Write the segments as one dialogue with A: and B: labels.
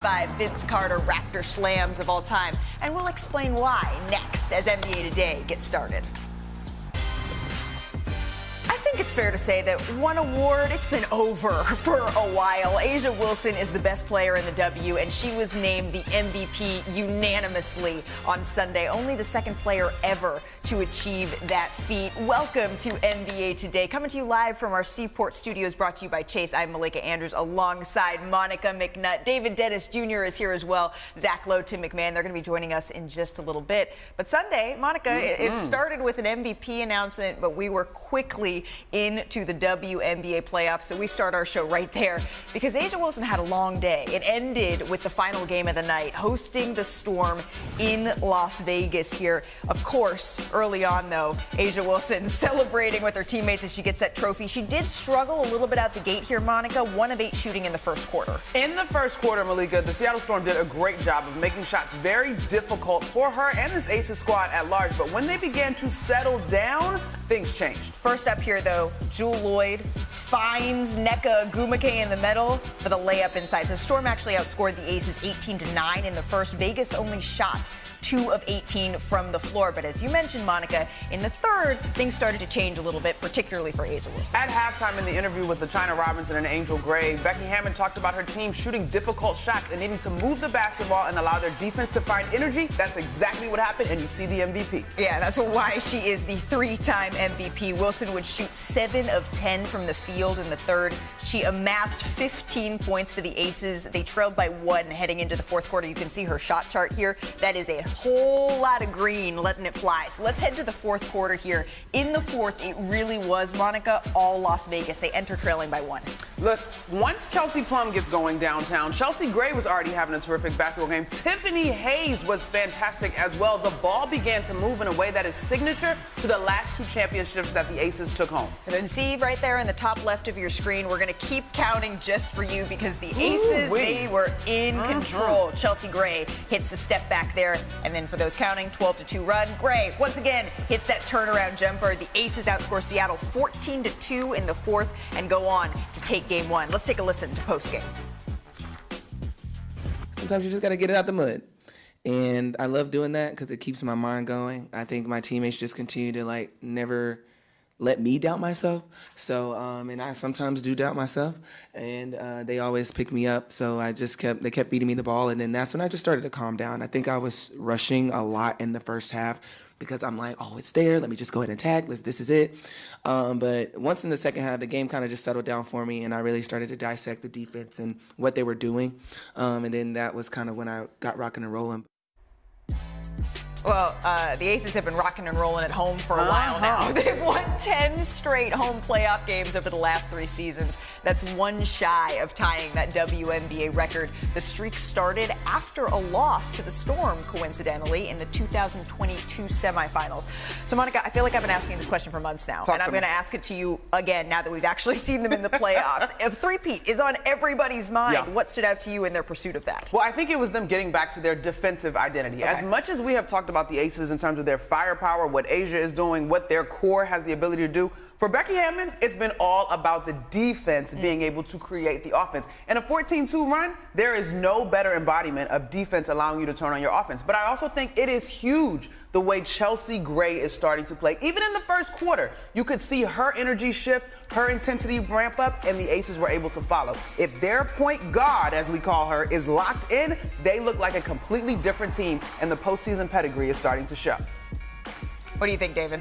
A: 5 Vince Carter Raptor slams of all time. And we'll explain why next as NBA Today gets started. I think it's fair to say that one award, it's been over for a while. A'ja Wilson is the best player in the W, and she was named the MVP unanimously on Sunday. Only the second player ever to achieve that feat. Welcome to NBA Today. Coming to you live from our Seaport studios, brought to you by Chase. I'm Malika Andrews alongside Monica McNutt. David Dennis Jr. is here as well. Zach Lowe, Tim McMahon. They're going to be joining us in just a little bit. But Sunday, Monica, it started with an MVP announcement, but we were quickly into the WNBA playoffs, so we start our show right there because A'ja Wilson had a long day. It ended with the final game of the night, hosting the Storm in Las Vegas here. Of course, early on, though, A'ja Wilson celebrating with her teammates as she gets that trophy. She did struggle a little bit out the gate here, Monica, 1 of 8 shooting in the first quarter.
B: In the first quarter, Malika, the Seattle Storm did a great job of making shots very difficult for her and this Aces squad at large, but when they began to settle down, things changed.
A: First up here, though, Jewel Lloyd finds Nneka Ogwumike in the middle for the layup inside. The Storm actually outscored the Aces 18-9 in the first. Vegas only shot 2 of 18 from the floor. But as you mentioned, Monica, in the third, things started to change a little bit, particularly for A'ja Wilson.
B: At halftime in the interview with LaChina Robinson and Angel Gray, Becky Hammon talked about her team shooting difficult shots and needing to move the basketball and allow their defense to find energy. That's exactly what happened, and you see the MVP.
A: Yeah, that's why she is the 3-time MVP. Wilson would shoot 7 of 10 from the field in the third. She amassed 15 points for the Aces. They trailed by 1 heading into the fourth quarter. You can see her shot chart here. That is a whole lot of green, letting it fly. So let's head to the fourth quarter here. In the fourth, it really was, Monica, all Las Vegas. They enter trailing by 1.
B: Look, once Kelsey Plum gets going downtown, Chelsea Gray was already having a terrific basketball game. Tiffany Hayes was fantastic as well. The ball began to move in a way that is signature to the last 2 championships that the Aces took home.
A: And then see right there in the top left of your screen, we're going to keep counting just for you because the Aces, they were in control. Chelsea Gray hits the step back there. And then for those counting, 12-2 run. Gray, once again, hits that turnaround jumper. The Aces outscore Seattle 14-2 in the fourth and go on to take game 1. Let's take a listen to postgame.
C: Sometimes you just got to get it out the mud. And I love doing that because it keeps my mind going. I think my teammates just continue to, never let me doubt myself. So, and I sometimes do doubt myself. And they always pick me up. So they kept beating me the ball. And then that's when I just started to calm down. I think I was rushing a lot in the first half because I'm like, oh, it's there. Let me just go ahead and attack. This is it. But once in the second half, the game kind of just settled down for me. And I really started to dissect the defense and what they were doing. And then that was kind of when I got rocking and rolling.
A: Well, the Aces have been rocking and rolling at home for a while now. They've won 10 straight home playoff games over the last 3 seasons. That's 1 shy of tying that WNBA record. The streak started after a loss to the Storm, coincidentally, in the 2022 semifinals. So, Monica, I feel like I've been asking this question for months now, and I'm going to ask it to you again now that we've actually seen them in the playoffs. A three-peat is on everybody's mind. Yeah. What stood out to you in their pursuit of that?
B: Well, I think it was them getting back to their defensive identity. Okay. As much as we have talked about the Aces in terms of their firepower, what A'ja is doing, what their core has the ability to do, for Becky Hammon, it's been all about the defense being able to create the offense. In a 14-2 run, there is no better embodiment of defense allowing you to turn on your offense. But I also think it is huge the way Chelsea Gray is starting to play. Even in the first quarter, you could see her energy shift, her intensity ramp up, and the Aces were able to follow. If their point guard, as we call her, is locked in, they look like a completely different team, and the postseason pedigree is starting to show.
A: What do you think, David?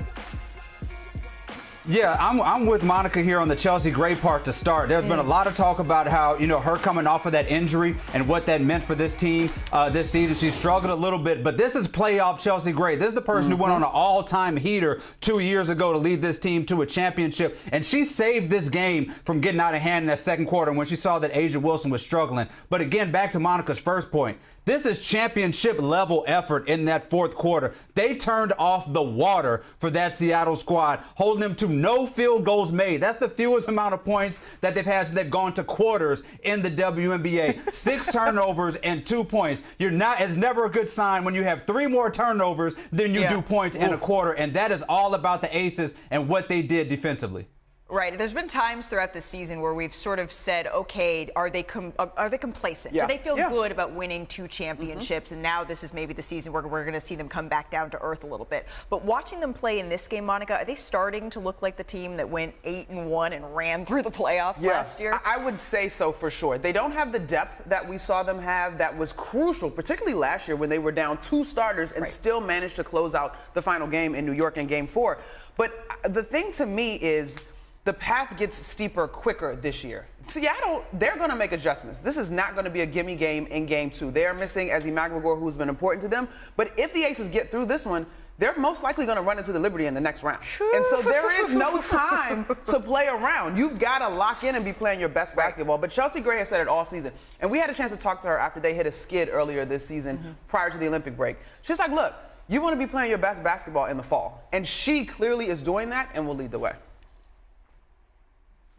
D: Yeah, I'm with Monica here on the Chelsea Gray part to start. There's been a lot of talk about how, her coming off of that injury and what that meant for this team this season. She struggled a little bit, but this is playoff Chelsea Gray. This is the person who went on an all-time heater 2 years ago to lead this team to a championship, and she saved this game from getting out of hand in that second quarter when she saw that A'ja Wilson was struggling. But again, back to Monica's first point. This is championship level effort in that fourth quarter. They turned off the water for that Seattle squad, holding them to no field goals made. That's the fewest amount of points that they've had since they've gone to quarters in the WNBA. 6 turnovers and 2 points. It's never a good sign when you have 3 more turnovers than you do points in a quarter. And that is all about the Aces and what they did defensively.
A: Right. There's been times throughout the season where we've sort of said, okay, are they complacent?
B: Yeah.
A: Do they feel
B: Yeah.
A: good about winning 2 championships? And now this is maybe the season where we're going to see them come back down to earth a little bit. But watching them play in this game, Monica, are they starting to look like the team that went 8-1 and ran through the playoffs last year?
B: I would say so for sure. They don't have the depth that we saw them have that was crucial, particularly last year when they were down 2 starters and still managed to close out the final game in New York in Game 4. But the thing to me is, the path gets steeper quicker this year. Seattle, they're going to make adjustments. This is not going to be a gimme game in Game 2. They are missing Ezzie McGregor, who's been important to them. But if the Aces get through this one, they're most likely going to run into the Liberty in the next round. And so there is no time to play around. You've got to lock in and be playing your best basketball. But Chelsea Gray has said it all season. And we had a chance to talk to her after they hit a skid earlier this season prior to the Olympic break. She's like, look, you want to be playing your best basketball in the fall. And she clearly is doing that and will lead the way.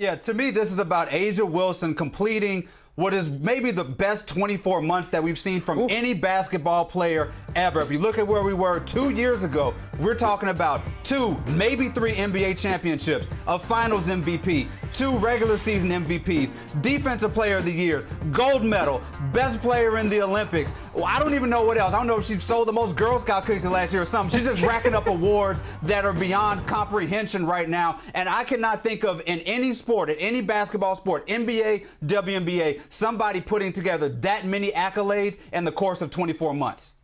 D: Yeah, to me, this is about A'ja Wilson completing what is maybe the best 24 months that we've seen from any basketball player ever. If you look at where we were 2 years ago, we're talking about 2, maybe 3 NBA championships, a finals MVP, 2 regular season MVPs, defensive player of the year, gold medal, best player in the Olympics. Well, I don't even know what else. I don't know if she sold the most Girl Scout cookies last year or something. She's just racking up awards that are beyond comprehension right now. And I cannot think of in any sport, in any basketball sport, NBA, WNBA, somebody putting together that many accolades in the course of 24 months.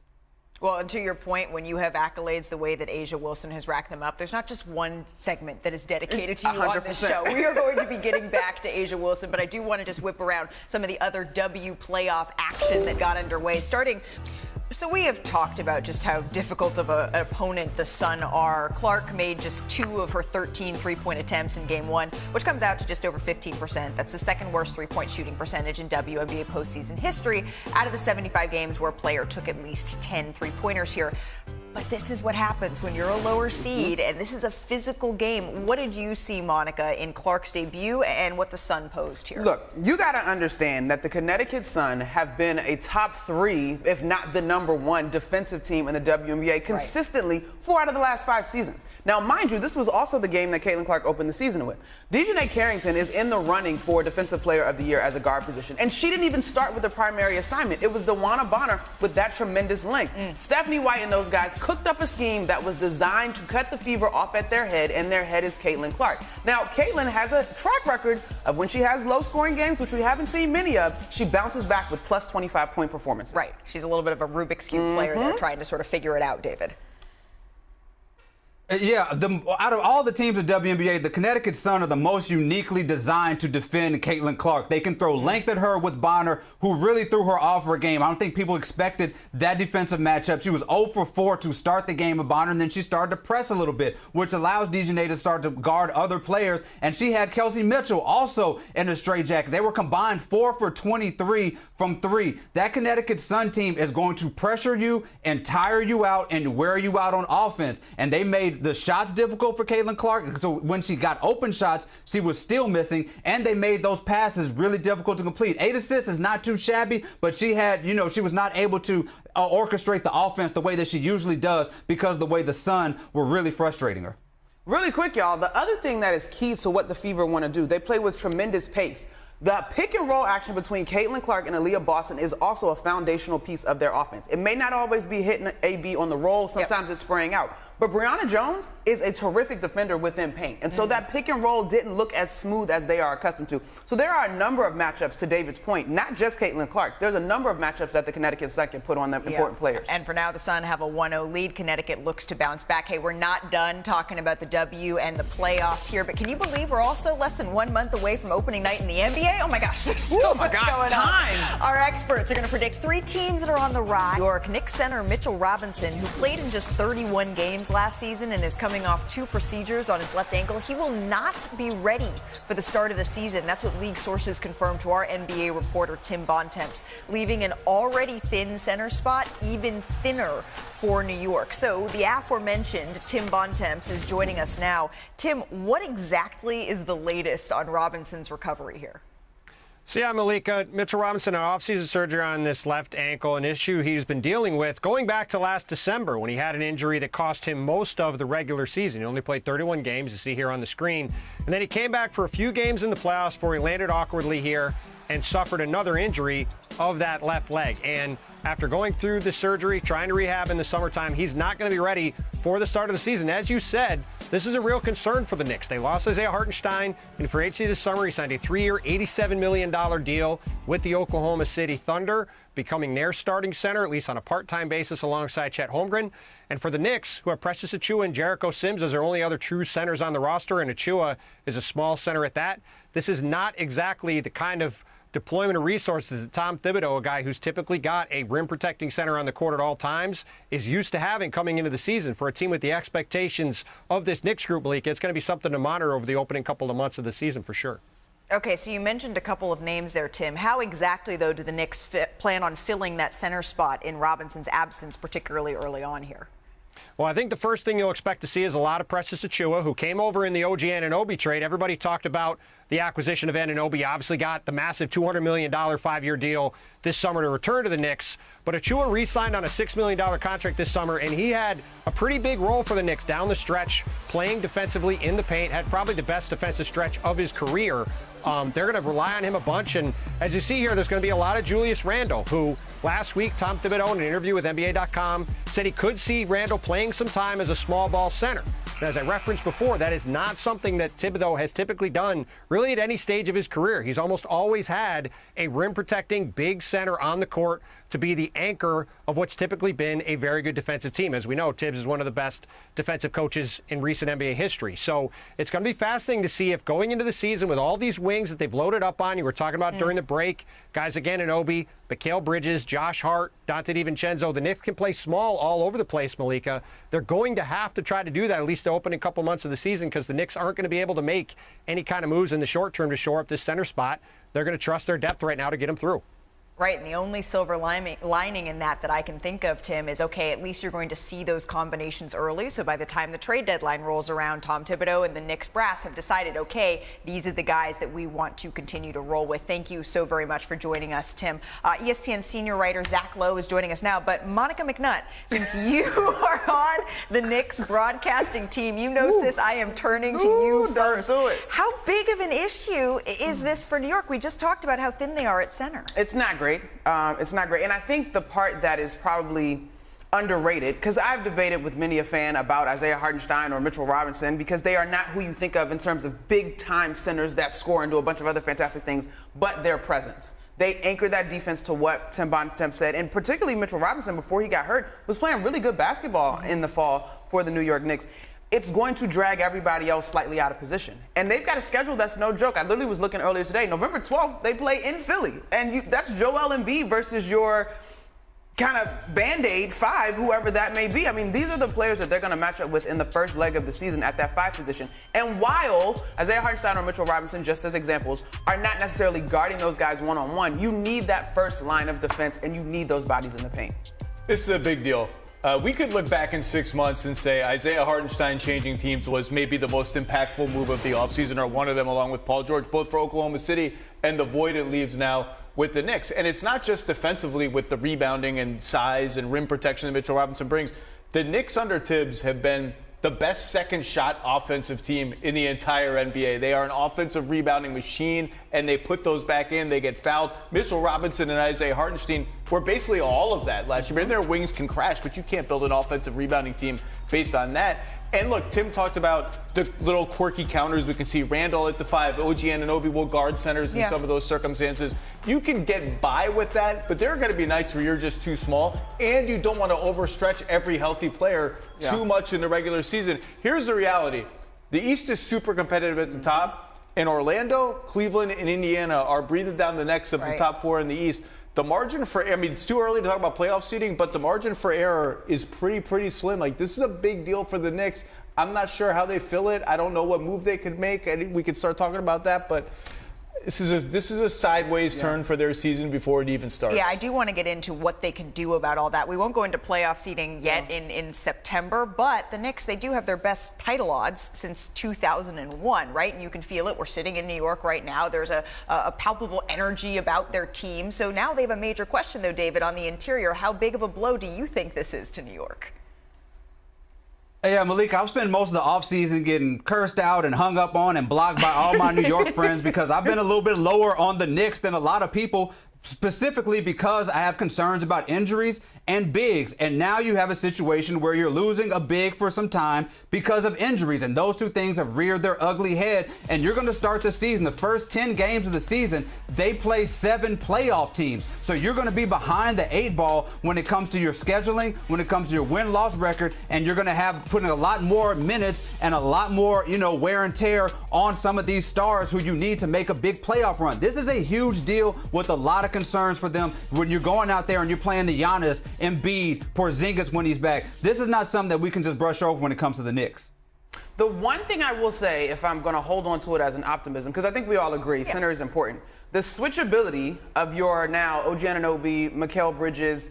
A: Well, and to your point, when you have accolades the way that A'ja Wilson has racked them up, there's not just one segment that is dedicated to you 100%. On this show. We are going to be getting back to A'ja Wilson, but I do want to just whip around some of the other W playoff action that got underway, starting. So we have talked about just how difficult of an opponent the Sun are. Clark made just 2 of her 13 three-point attempts in Game 1, which comes out to just over 15%. That's the second worst three-point shooting percentage in WNBA postseason history out of the 75 games where a player took at least 10 three-pointers here. But this is what happens when you're a lower seed, and this is a physical game. What did you see, Monica, in Clark's debut and what the Sun posed here?
B: Look, you got to understand that the Connecticut Sun have been a top 3, if not the #1 defensive team in the WNBA consistently 4 out of the last 5 seasons. Now, mind you, this was also the game that Caitlin Clark opened the season with. Dejanay Carrington is in the running for Defensive Player of the Year as a guard position, and she didn't even start with the primary assignment. It was DeWanna Bonner with that tremendous length. Stephanie White and those guys cooked up a scheme that was designed to cut the fever off at their head, and their head is Caitlin Clark. Now, Caitlin has a track record of when she has low-scoring games, which we haven't seen many of, she bounces back with plus 25-point performances.
A: Right. She's a little bit of a Rubik's Cube player there, trying to sort of figure it out, David.
D: Yeah, out of all the teams in WNBA, the Connecticut Sun are the most uniquely designed to defend Caitlin Clark. They can throw length at her with Bonner, who really threw her off her game. I don't think people expected that defensive matchup. She was 0 for 4 to start the game with Bonner, and then she started to press a little bit, which allows Dejanay to start to guard other players. And she had Kelsey Mitchell also in a straitjacket. They were combined 4 for 23 from 3. That Connecticut Sun team is going to pressure you and tire you out and wear you out on offense. And they made the shots difficult for Caitlin Clark. So when she got open shots, she was still missing, and they made those passes really difficult to complete. 8 assists is not too shabby, but she had, she was not able to orchestrate the offense the way that she usually does because of the way the Sun were really frustrating her.
B: Really quick, y'all, the other thing that is key to what the Fever want to do, they play with tremendous pace. The pick and roll action between Caitlin Clark and Aaliyah Boston is also a foundational piece of their offense. It may not always be hitting AB on the roll. Sometimes it's spraying out. But Brianna Jones is a terrific defender within paint. And so that pick and roll didn't look as smooth as they are accustomed to. So there are a number of matchups, to David's point, not just Caitlin Clark. There's a number of matchups that the Connecticut Sun can put on them important players.
A: And for now, the Sun have a 1-0 lead. Connecticut looks to bounce back. Hey, we're not done talking about the W and the playoffs here, but can you believe we're also less than 1 month away from opening night in the NBA? Oh my gosh, there's so much going on. Our experts are going to predict 3 teams that are on the rise. York Knicks center Mitchell Robinson, who played in just 31 games last season and is coming off 2 procedures on his left ankle. He will not be ready for the start of the season. That's what league sources confirmed to our NBA reporter Tim Bontemps, leaving an already thin center spot even thinner for New York. So the aforementioned Tim Bontemps is joining us now. Tim, what exactly is the latest on Robinson's recovery here?
E: So yeah, Malika, Mitchell Robinson had offseason surgery on this left ankle, an issue he's been dealing with going back to last December when he had an injury that cost him most of the regular season. He only played 31 games, you see here on the screen. And then he came back for a few games in the playoffs before he landed awkwardly here and suffered another injury of that left leg. And after going through the surgery, trying to rehab in the summertime, he's not going to be ready for the start of the season. As you said, this is a real concern for the Knicks. They lost Isaiah Hartenstein in free agency this summer. He signed a 3-year, $87 million deal with the Oklahoma City Thunder, becoming their starting center, at least on a part-time basis, alongside Chet Holmgren. And for the Knicks, who have Precious Achiuwa and Jericho Sims as their only other true centers on the roster, and Achiuwa is a small center at that, this is not exactly the kind of deployment of resources that Tom Thibodeau, a guy who's typically got a rim-protecting center on the court at all times, is used to having coming into the season. For a team with the expectations of this Knicks group, Malik, it's going to be something to monitor over the opening couple of months of the season for sure.
A: Okay, so you mentioned a couple of names there, Tim. How exactly, though, do the Knicks plan on filling that center spot in Robinson's absence, particularly early on here?
E: Well, I think the first thing you'll expect to see is a lot of Precious Achiuwa, who came over in the OG Anunoby trade. Everybody talked about the acquisition of Anunoby. Obviously got the massive $200 million 5-year deal this summer to return to the Knicks. But Achiuwa re-signed on a $6 million contract this summer, and he had a pretty big role for the Knicks down the stretch, playing defensively in the paint, had probably the best defensive stretch of his career. They're going to rely on him a bunch, and as you see here, there's going to be a lot of Julius Randle, who last week, Tom Thibodeau, in an interview with NBA.com, said he could see Randle playing some time as a small ball center. And as I referenced before, that is not something that Thibodeau has typically done really at any stage of his career. He's almost always had a rim-protecting big center on the court to be the anchor of what's typically been a very good defensive team. As we know, Tibbs is one of the best defensive coaches in recent NBA history. So it's going to be fascinating to see if going into the season with all these wings that they've loaded up on, you were talking about during the break, guys again, Anunoby, Mikal Bridges, Josh Hart, Dante DiVincenzo, the Knicks can play small all over the place, Malika. They're going to have to try to do that at least the opening couple months of the season, because the Knicks aren't going to be able to make any kind of moves in the short term to shore up this center spot. They're going to trust their depth right now to get them through.
A: Right, and the only silver lining in that I can think of, Tim, is, okay, at least you're going to see those combinations early. So by the time the trade deadline rolls around, Tom Thibodeau and the Knicks brass have decided, okay, these are the guys that we want to continue to roll with. Thank you so very much for joining us, Tim. ESPN senior writer Zach Lowe is joining us now. But Monica McNutt, since you are on the Knicks broadcasting team, you know, sis, I am turning to you first. How big of an issue is this for New York? We just talked about how thin they are at center.
B: It's not great. It's not great. And I think the part that is probably underrated, because I've debated with many a fan about Isaiah Hartenstein or Mitchell Robinson, because they are not who you think of in terms of big-time centers that score and do a bunch of other fantastic things, but their presence. They anchor that defense to what Tim Bontemps said, and particularly Mitchell Robinson, before he got hurt, was playing really good basketball in the fall for the New York Knicks. It's going to drag everybody else slightly out of position. And they've got a schedule that's no joke. I literally was looking earlier today. November 12th, they play in Philly. And that's Joel Embiid versus your kind of Band-Aid 5, whoever that may be. I mean, these are the players that they're going to match up with in the first leg of the season at that 5 position. And while Isaiah Hartenstein or Mitchell Robinson, just as examples, are not necessarily guarding those guys one-on-one, you need that first line of defense, and you need those bodies in the paint.
F: This is a big deal. We could look back in 6 months and say Isaiah Hartenstein changing teams was maybe the most impactful move of the offseason, or one of them, along with Paul George, both for Oklahoma City and the void it leaves now with the Knicks. And it's not just defensively with the rebounding and size and rim protection that Mitchell Robinson brings. The Knicks under Tibbs have been the best second shot offensive team in the entire NBA. They are an offensive rebounding machine, and they put those back in. They get fouled. Mitchell Robinson and Isaiah Hartenstein were basically all of that last year. Maybe their wings can crash, but you can't build an offensive rebounding team based on that. And look, Tim talked about the little quirky counters. We can see Randall at the 5. OG Anunoby will guard centers in some of those circumstances. You can get by with that, but there are going to be nights where you're just too small, and you don't want to overstretch every healthy player too much in the regular season. Here's the reality. The East is super competitive at the top, and Orlando, Cleveland, and Indiana are breathing down the necks of the top 4 in the East. The margin for, I mean, it's too early to talk about playoff seeding, but the margin for error is pretty slim. Like, this is a big deal for the Knicks. I'm not sure how they fill it. I don't know what move they could make. We could start talking about that, but This is a sideways turn for their season before it even starts.
A: Yeah, I do want to get into what they can do about all that. We won't go into playoff seeding yet in September, but the Knicks, they do have their best title odds since 2001, right? And you can feel it. We're sitting in New York right now. There's a palpable energy about their team. So now they have a major question, though, David, on the interior. How big of a blow do you think this is to New York?
D: Yeah, Malik, I've spent most of the offseason getting cursed out and hung up on and blocked by all my New York friends because I've been a little bit lower on the Knicks than a lot of people, specifically because I have concerns about injuries and bigs. And now you have a situation where you're losing a big for some time because of injuries. And those two things have reared their ugly head. And you're going to start the season. The first 10 games of the season, they play 7 playoff teams. So you're going to be behind the 8 ball when it comes to your scheduling, when it comes to your win-loss record. And you're going to have putting a lot more minutes and a lot more, wear and tear on some of these stars who you need to make a big playoff run. This is a huge deal with a lot of concerns for them when you're going out there and you're playing the Giannis, Embiid, Porzingis when he's back. This is not something that we can just brush over when it comes to the Knicks.
B: The one thing I will say, if I'm going to hold on to it as an optimism, because I think we all agree center is important, the switchability of your now OG Anunoby, Mikal Bridges,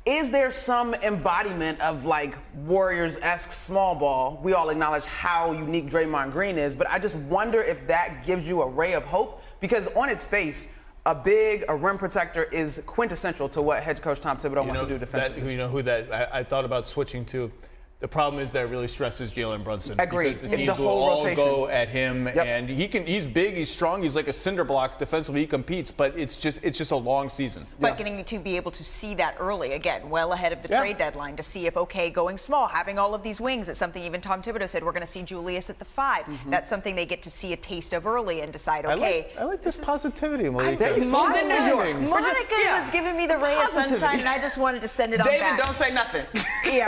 B: is there some embodiment of like Warriors-esque small ball? We all acknowledge how unique Draymond Green is, but I just wonder if that gives you a ray of hope, because on its face, a rim protector is quintessential to what head coach Tom Thibodeau wants to do defensively.
F: I thought about switching to. The problem is that really stresses Jalen Brunson.
B: Agreed.
F: Because the teams will all go at him, and he's big, he's strong, he's like a cinder block defensively. He competes, but it's just a long season.
A: But getting to be able to see that early, again, well ahead of the trade deadline, to see if, going small, having all of these wings, it's something even Tom Thibodeau said, we're going to see Julius at the 5. That's something they get to see a taste of early and decide,
F: I like this positivity, Malika.
B: She's in New York.
A: Monica was giving me the ray of sunshine, and I just wanted to send it on back.
B: David, don't say nothing.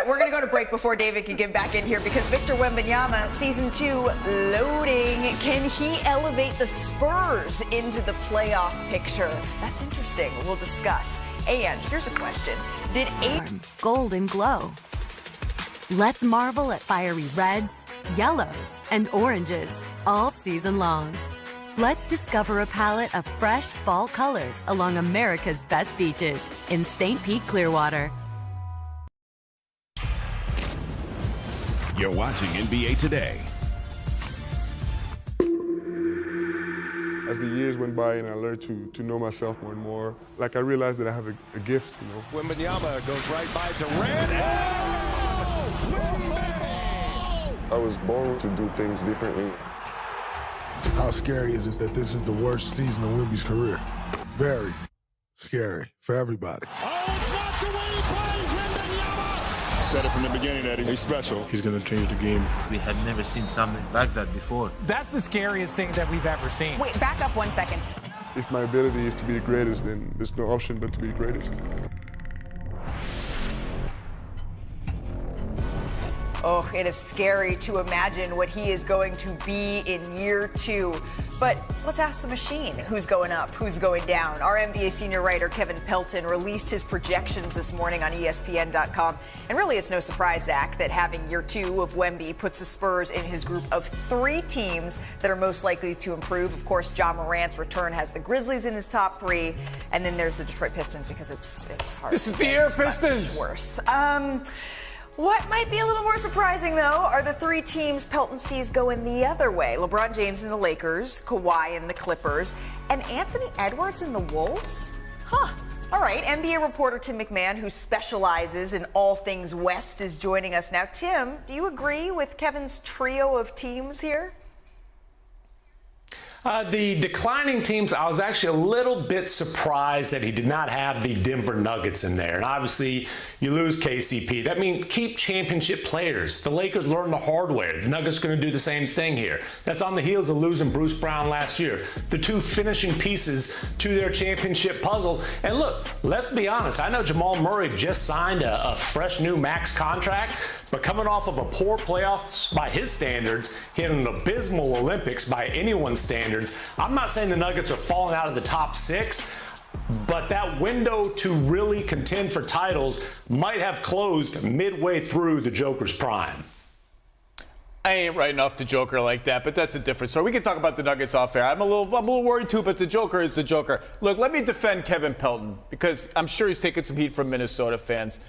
A: We're going to go to break before David can get back in here, because Victor Wembanyama, season 2, loading. Can he elevate the Spurs into the playoff picture? That's interesting. We'll discuss. And here's a question. Did
G: golden glow? Let's marvel at fiery reds, yellows, and oranges all season long. Let's discover a palette of fresh fall colors along America's best beaches in St. Pete, Clearwater.
H: You're watching NBA Today.
I: As the years went by and I learned to know myself more and more, I realized that I have a gift,
J: Wembanyama goes right by Durant.
I: I was born to do things differently.
J: How scary is it that this is the worst season of Wemby's career? Very scary for everybody.
K: Oh, it's not the way he plays, Wembanyama!
L: Said it from the beginning that he's special.
J: He's going to change the game.
M: We had never seen something like that before.
N: That's the scariest thing that we've ever seen.
O: Wait, back up 1 second.
I: If my ability is to be the greatest, then there's no option but to be the greatest.
A: Oh, it is scary to imagine what he is going to be in year 2. But let's ask the machine who's going up, who's going down. Our NBA senior writer Kevin Pelton released his projections this morning on ESPN.com. And really, it's no surprise, Zach, that having year 2 of Wemby puts the Spurs in his group of 3 teams that are most likely to improve. Of course, John Morant's return has the Grizzlies in his top 3. And then there's the Detroit Pistons, because it's hard.
F: This is the Air Pistons.
A: Worse. What might be a little more surprising, though, are the 3 teams Pelton sees going the other way. LeBron James and the Lakers, Kawhi and the Clippers, and Anthony Edwards and the Wolves? All right, NBA reporter Tim McMahon, who specializes in all things West, is joining us now. Tim, do you agree with Kevin's trio of teams here?
P: The declining teams, I was actually a little bit surprised that he did not have the Denver Nuggets in there. And obviously, you lose KCP. That means keep championship players. The Lakers learned the hard way. The Nuggets are going to do the same thing here. That's on the heels of losing Bruce Brown last year. The 2 finishing pieces to their championship puzzle. And look, let's be honest. I know Jamal Murray just signed a fresh new max contract, but coming off of a poor playoffs by his standards, hit an abysmal Olympics by anyone's standards, I'm not saying the Nuggets are falling out of the top 6, but that window to really contend for titles might have closed midway through the Joker's prime.
F: I ain't writing off the Joker like that, but that's a different story. We can talk about the Nuggets off air. I'm a little worried too, but the Joker is the Joker. Look, let me defend Kevin Pelton because I'm sure he's taking some heat from Minnesota fans.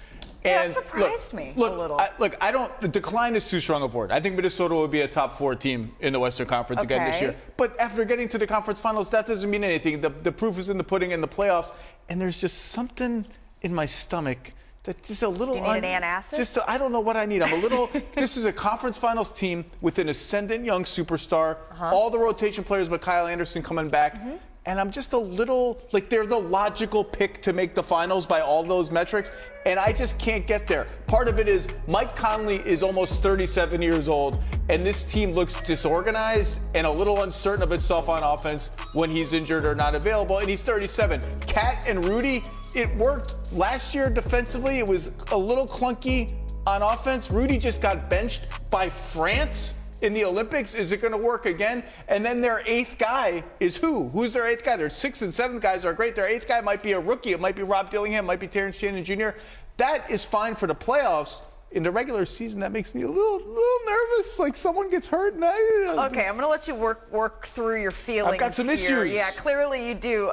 A: Yeah,
F: and
A: that surprised me a little.
F: The decline is too strong a word. I think Minnesota will be a top 4 team in the Western Conference again this year. But after getting to the conference finals, that doesn't mean anything. The proof is in the pudding in the playoffs, and there's just something in my stomach. That's just a little.
A: Do you need an antacid?
F: I don't know what I need. I'm a little. This is a conference finals team with an ascendant young superstar. All the rotation players, but Kyle Anderson coming back. And I'm just a little like they're the logical pick to make the finals by all those metrics, and I just can't get there. Part of it is Mike Conley is almost 37 years old, and this team looks disorganized and a little uncertain of itself on offense when he's injured or not available, and he's 37. Cat and Rudy, it worked last year defensively. It was a little clunky on offense. Rudy just got benched by France in the Olympics. Is it going to work again? And then their 8th guy is who? Who's their 8th guy? Their 6th and 7th guys are great. Their 8th guy might be a rookie. It might be Rob Dillingham. It might be Terrence Shannon Jr. That is fine for the playoffs. In the regular season, that makes me a little nervous. Like someone gets hurt. And
A: okay, I'm going to let you work through your feelings.
F: I've got some
A: here.
F: issues.
A: Yeah, clearly you do.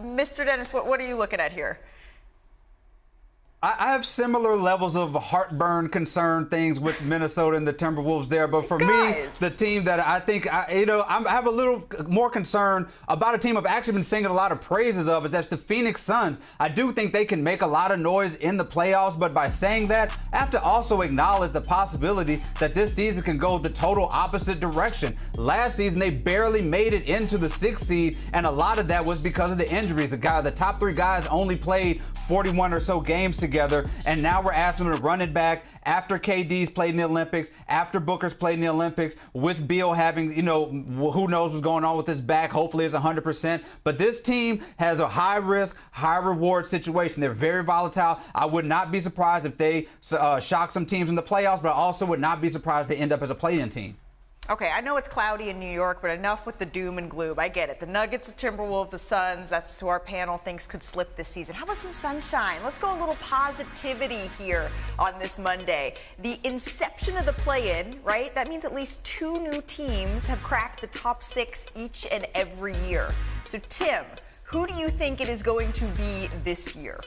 A: Mr. Dennis, what are you looking at here?
D: I have similar levels of heartburn, concern things with Minnesota and the Timberwolves there. But for me, the team that I think, I have a little more concern about a team I've actually been singing a lot of praises of, is that's the Phoenix Suns. I do think they can make a lot of noise in the playoffs, but by saying that, I have to also acknowledge the possibility that this season can go the total opposite direction. Last season, they barely made it into the 6th seed, and a lot of that was because of the injuries. The top 3 guys only played 41 or so games together, and now we're asking them to run it back after KD's played in the Olympics, after Booker's played in the Olympics, with Beal having, who knows what's going on with his back. Hopefully it's 100%. But this team has a high risk, high reward situation. They're very volatile. I would not be surprised if they shock some teams in the playoffs, but I also would not be surprised if they end up as a play-in team.
A: Okay, I know it's cloudy in New York, but enough with the doom and gloom. I get it. The Nuggets, the Timberwolves, the Suns, that's who our panel thinks could slip this season. How about some sunshine? Let's go a little positivity here on this Monday. The inception of the play-in, right? That means at least 2 new teams have cracked the top 6 each and every year. So, Tim, who do you think it is going to be this year?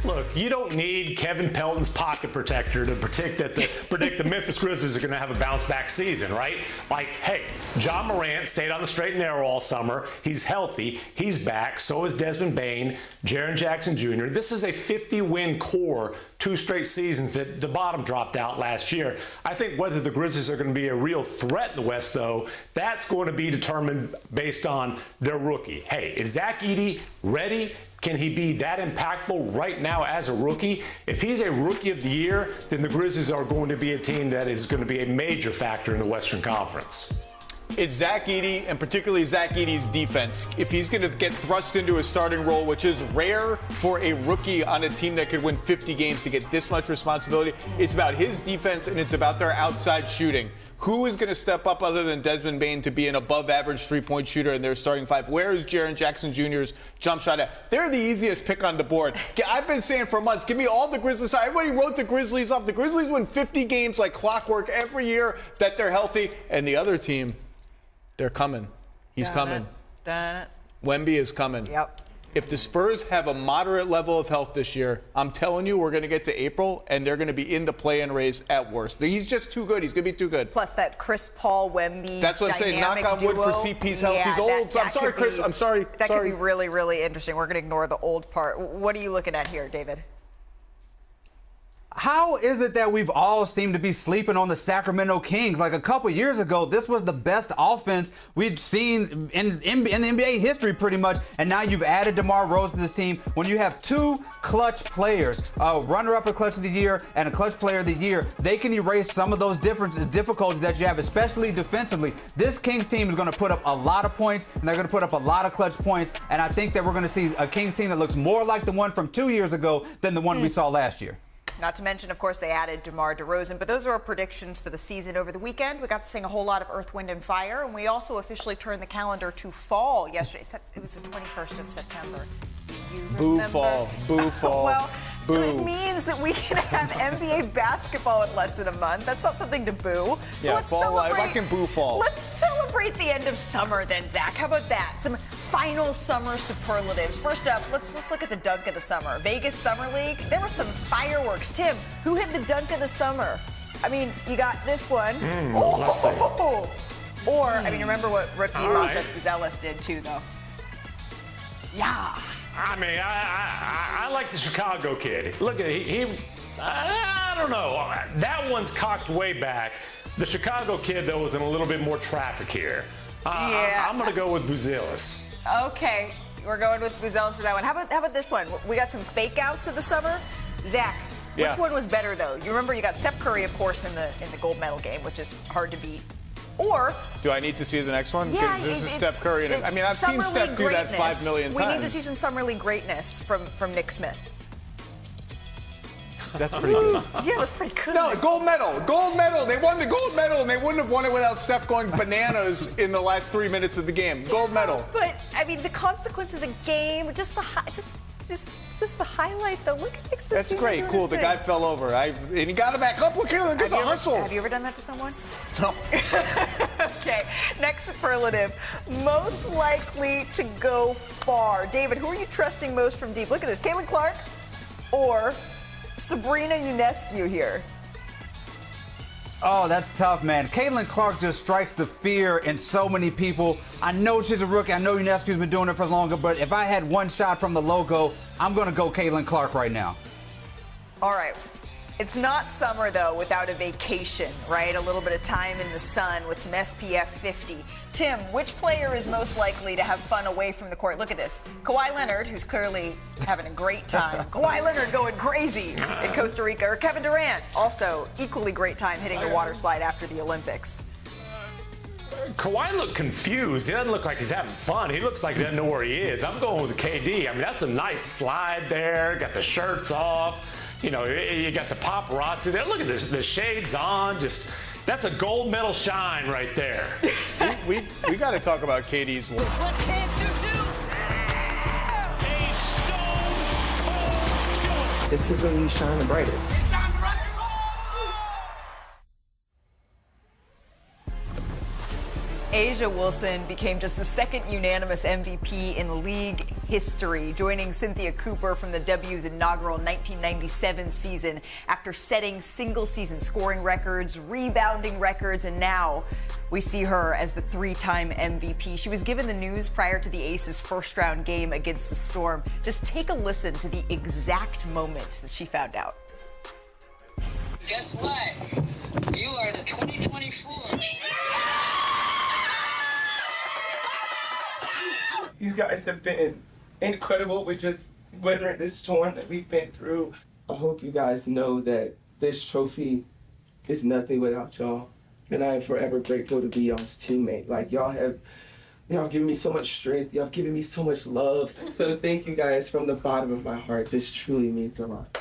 P: Look, you don't need Kevin Pelton's pocket protector to predict the Memphis Grizzlies are going to have a bounce-back season, right? Like, hey, John Morant stayed on the straight and narrow all summer. He's healthy. He's back. So is Desmond Bane, Jaren Jackson Jr. This is a 50-win core, 2 straight seasons that the bottom dropped out last year. I think whether the Grizzlies are going to be a real threat in the West, though, that's going to be determined based on their rookie. Hey, is Zach Edey ready? Can he be that impactful right now as a rookie? If he's a rookie of the year, then the Grizzlies are going to be a team that is going to be a major factor in the Western Conference.
F: It's Zach Edey, and particularly Zach Edey's defense. If he's going to get thrust into a starting role, which is rare for a rookie on a team that could win 50 games to get this much responsibility, it's about his defense and it's about their outside shooting. Who is going to step up other than Desmond Bane to be an above-average three-point shooter in their starting 5? Where is Jaren Jackson Jr.'s jump shot at? They're the easiest pick on the board. I've been saying for months, give me all the Grizzlies. Everybody wrote the Grizzlies off. The Grizzlies win 50 games like clockwork every year that they're healthy. And the other team, they're coming. He's coming. Wemby is coming.
A: Yep.
F: If the Spurs have a moderate level of health this year, I'm telling you, we're going to get to April, and they're going to be in the play-in race at worst. He's just too good. He's going to be too good.
A: Plus that Chris Paul, Wemby.
F: That's what I'm saying. Knock on wood for CP's health. He's old. I'm sorry, Chris. I'm sorry.
A: That could be really, really interesting. We're going to ignore the old part. What are you looking at here, David?
D: How is it that we've all seemed to be sleeping on the Sacramento Kings? Like a couple years ago, this was the best offense we'd seen in the NBA history pretty much, and now you've added DeMar Rose to this team. When you have 2 clutch players, a runner-up at Clutch of the Year and a Clutch Player of the Year, they can erase some of those difficulties that you have, especially defensively. This Kings team is going to put up a lot of points, and they're going to put up a lot of clutch points, and I think that we're going to see a Kings team that looks more like the one from 2 years ago than the one we saw last year.
A: Not to mention, of course, they added DeMar DeRozan. But those are our predictions for the season over the weekend. We got to sing a whole lot of Earth, Wind, and Fire. And we also officially turned the calendar to fall yesterday. It was the 21st of September.
F: Boo fall. Boo fall.
A: Well,
F: Boo.
A: It means that we can have NBA basketball in less than a month. That's not something to boo. So
F: Yeah,
A: let's
F: fall
A: celebrate.
F: life. I can boo fall.
A: Let's celebrate the end of summer then, Zach. How about that? Some final summer superlatives. First up, let's look at the dunk of the summer. Vegas Summer League. There were some fireworks. Tim, who hit the dunk of the summer? I mean, you got this one.
P: Let's see.
A: Or, I mean, remember what rookie Montes Buzelis did too, though. Yeah.
P: I mean, I like the Chicago kid. Look at I don't know. That one's cocked way back. The Chicago kid, though, was in a little bit more traffic here.
A: Yeah.
P: I'm going to go with Buzelis.
A: Okay, we're going with Buzelis for that one. How about this one? We got some fake outs of the summer. Zach, which one was better, though? You remember you got Steph Curry, of course, in the gold medal game, which is hard to beat. Or
F: do I need to see the next one?
A: Yeah,
F: Because this is Steph Curry. I mean, I've seen Steph do that 5 million times.
A: We need to see some summer league greatness from Nick Smith.
F: That's pretty good.
A: Yeah, that's pretty good.
F: No, gold medal. Gold medal. They won the gold medal, and they wouldn't have won it without Steph going bananas in the last 3 minutes of the game. Gold medal.
A: But I mean, the consequence of the game, just the highlight, though. Look at Nick Smith.
F: That's great. Cool. The guy fell over. And he got him back up. Look at him. Get the hustle.
A: Have you ever done that to someone?
F: No.
A: Okay. Next superlative. Most likely to go far. David, who are you trusting most from deep? Look at this. Caitlin Clark or Sabrina Ionescu here?
D: Oh, that's tough, man. Caitlin Clark just strikes the fear in so many people. I know she's a rookie. I know Ionescu's been doing it for longer, but if I had one shot from the logo, I'm going to go Caitlin Clark right now.
A: All right. It's not summer, though, without a vacation, right? A little bit of time in the sun with some SPF 50. Tim, which player is most likely to have fun away from the court? Look at this. Kawhi Leonard, who's clearly having a great time. Kawhi Leonard going crazy in Costa Rica. Or Kevin Durant, also equally great time hitting the water slide after the Olympics.
P: Kawhi looked confused. He doesn't look like he's having fun. He looks like he doesn't know where he is. I'm going with KD. I mean, that's a nice slide there. Got the shirts off. You know, you got the paparazzi there. Look at this, the shades on. Just that's a gold medal shine right there.
F: we got to talk about KD's work.
K: What can't you do? A stone cold killer.
C: This is when you shine the brightest.
A: A'ja Wilson became just the second unanimous MVP in league history, joining Cynthia Cooper from the W's inaugural 1997 season after setting single-season scoring records, rebounding records, and now we see her as the three-time MVP. She was given the news prior to the Aces' first-round game against the Storm. Just take a listen to the exact moment that she found out.
O: Guess what? You are the 2024.
Q: You guys have been incredible with just weathering this storm that we've been through. I hope you guys know that this trophy is nothing without y'all. And I am forever grateful to be y'all's teammate. Like, y'all have given me so much strength. Y'all have given me so much love. So thank you guys from the bottom of my heart. This truly means a lot.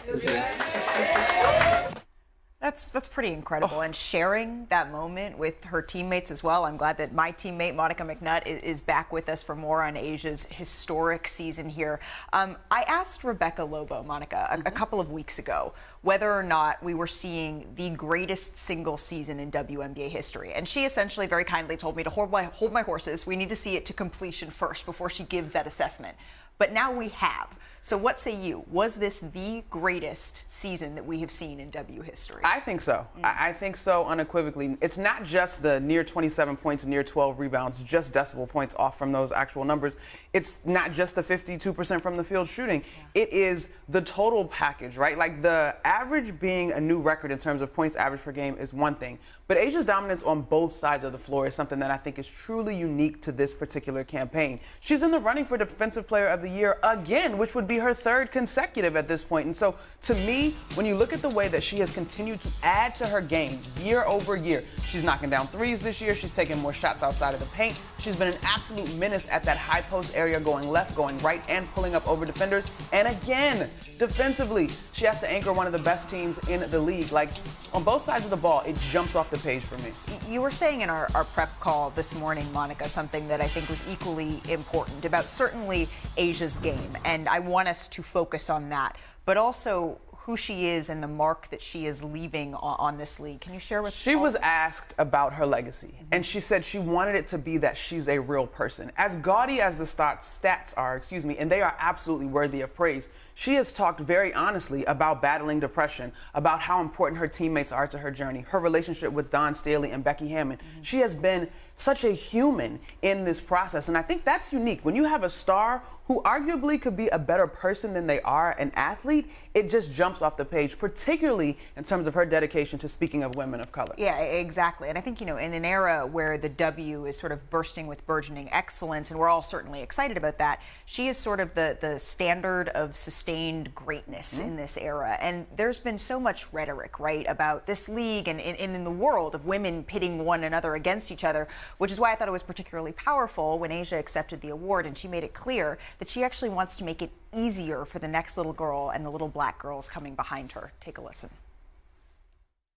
A: That's pretty incredible. And sharing that moment with her teammates as well. I'm glad that my teammate, Monica McNutt, is back with us for more on A'ja's historic season here. I asked Rebecca Lobo, Monica, a couple of weeks ago, whether or not we were seeing the greatest single season in WNBA history. And she essentially very kindly told me to hold my horses. We need to see it to completion first before she gives that assessment. But now we have. So what say you? Was this the greatest season that we have seen in W history?
B: I think so. I think so unequivocally. It's not just the near 27 points and near 12 rebounds, just decimal points off from those actual numbers. It's not just the 52% from the field shooting. Yeah. It is the total package, right? Like, the average being a new record in terms of points average per game is one thing. But A'ja's dominance on both sides of the floor is something that I think is truly unique to this particular campaign. She's in the running for Defensive Player of the Year again, which would be her third consecutive at this point. And so, to me, when you look at the way that she has continued to add to her game year over year, she's knocking down threes this year, she's taking more shots outside of the paint, she's been an absolute menace at that high post area, going left, going right, and pulling up over defenders. And again, defensively, she has to anchor one of the best teams in the league. Like, on both sides of the ball, it jumps off the page for me.
A: You were saying in our prep call this morning, Monica, something that I think was equally important about certainly A'ja's game. And I want want us to focus on that, but also who she is and the mark that she is leaving on this league. Can you share with us?
B: She was asked about her legacy, and she said she wanted it to be that she's a real person. As gaudy as the stats are, and they are absolutely worthy of praise, she has talked very honestly about battling depression, about how important her teammates are to her journey, her relationship with Don Staley and Becky Hammon. She has been such a human in this process, and I think that's unique. When you have a star who arguably could be a better person than they are an athlete, it just jumps off the page, particularly in terms of her dedication to speaking of women of color.
A: Yeah, exactly. And I think, in an era where the W is sort of bursting with burgeoning excellence, and we're all certainly excited about that, she is sort of the standard of sustained greatness in this era. And there's been so much rhetoric, right, about this league and in the world of women pitting one another against each other, which is why I thought it was particularly powerful when A'ja accepted the award, and she made it clear that she actually wants to make it easier for the next little girl and the little black girls coming behind her. Take a listen.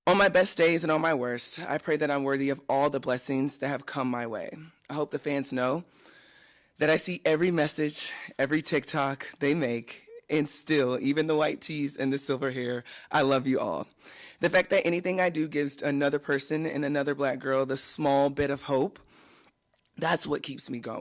C: On my best days and on my worst, I pray that I'm worthy of all the blessings that have come my way. I hope the fans know that I see every message, every TikTok they make, and still, even the white tees and the silver hair, I love you all. The fact that anything I do gives another person and another black girl the small bit of hope, that's what keeps me going.